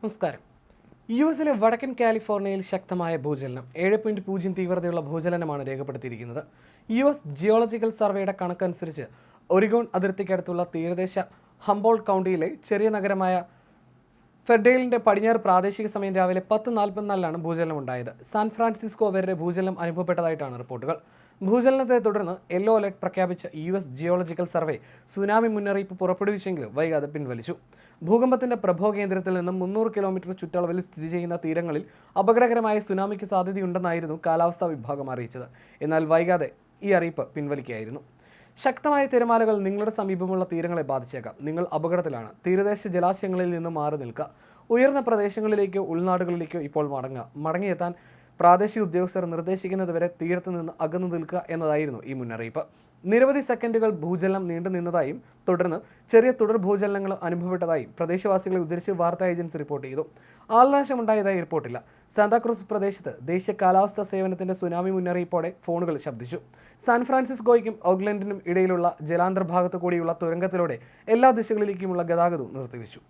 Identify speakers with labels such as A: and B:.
A: നമസ്കാരം. യുഎസിലെ വടക്കൻ കാലിഫോർണിയയിൽ ശക്തമായ ഭൂചലനം 7.0 തീവ്രതയുള്ള ഭൂചലനമാണ് രേഖപ്പെടുത്തിയിരിക്കുന്നത്. യുഎസ് ജിയോളജിക്കൽ സർവേയുടെ കണക്കനുസരിച്ച് ഒരിഗോൺ അതിർത്തിക്കടുത്തുള്ള തീരദേശ ഹംബോൾട്ട് കൗണ്ടിയിലെ ചെറിയ നഗരമായ ഫെഡ്ഡെയിലിന്റെ പടിഞ്ഞാറ് പ്രാദേശിക സമയം രാവിലെ 10:44 ഭൂചലനം ഉണ്ടായത്. സാൻ ഫ്രാൻസിസ്കോ വരെ ഭൂചലനം അനുഭവപ്പെട്ടതായിട്ടാണ് റിപ്പോർട്ടുകൾ. ഭൂചലനത്തെ തുടർന്ന് യെല്ലോ അലർട്ട് പ്രഖ്യാപിച്ച യുഎസ് ജിയോളജിക്കൽ സർവേ സുനാമി മുന്നറിയിപ്പ് പുറപ്പെടുവിച്ചെങ്കിലും വൈകാതെ പിൻവലിച്ചു. ഭൂകമ്പത്തിന്റെ പ്രഭവ കേന്ദ്രത്തിൽ നിന്നും 300 കിലോമീറ്റർ ചുറ്റളവിൽ സ്ഥിതി ചെയ്യുന്ന തീരങ്ങളിൽ അപകടകരമായ സുനാമിക്ക് സാധ്യതയുണ്ടെന്നായിരുന്നു കാലാവസ്ഥാ വിഭാഗം അറിയിച്ചത്. എന്നാൽ വൈകാതെ ഈ അറിയിപ്പ് പിൻവലിക്കുകയായിരുന്നു. ശക്തമായ തിരമാലകൾ നിങ്ങളുടെ സമീപമുള്ള തീരങ്ങളെ ബാധിച്ചേക്കാം. നിങ്ങൾ അപകടത്തിലാണ്. തീരദേശ ജലാശയങ്ങളിൽ നിന്ന് മാറി നിൽക്കുക. ഉയർന്ന പ്രദേശങ്ങളിലേക്കോ ഉൾനാടുകളിലേക്കോ ഇപ്പോൾ മടങ്ങിയെത്താൻ പ്രാദേശിക ഉദ്യോഗസ്ഥർ നിർദ്ദേശിക്കുന്നതുവരെ തീരത്ത് നിന്ന് അകന്നു നിൽക്കുക എന്നതായിരുന്നു ഈ മുന്നറിയിപ്പ്. നിരവധി സെക്കൻഡുകൾ ഭൂചലനം നീണ്ടു നിന്നതായും തുടർന്ന് ചെറിയ തുടർ ഭൂചലനങ്ങൾ അനുഭവപ്പെട്ടതായും പ്രദേശവാസികളെ ഉദ്ധരിച്ച് വാർത്താ ഏജൻസി റിപ്പോർട്ട് ചെയ്തു. ആൾനാശമുണ്ടായതായി റിപ്പോർട്ടില്ല. സാന്താക്രൂസ് പ്രദേശത്ത് ദേശീയ കാലാവസ്ഥാ സേവനത്തിന്റെ സുനാമി മുന്നറിയിപ്പോടെ ഫോണുകൾ ശബ്ദിച്ചു. സാൻ ഫ്രാൻസിസ്കോയ്ക്കും ഓക്ലൻഡിനും ഇടയിലുള്ള ജലാന്തർ ഭാഗത്തു കൂടിയുള്ള തുരങ്കത്തിലൂടെ എല്ലാ ദിശകളിലേക്കുമുള്ള ഗതാഗതവും നിർത്തിവെച്ചു.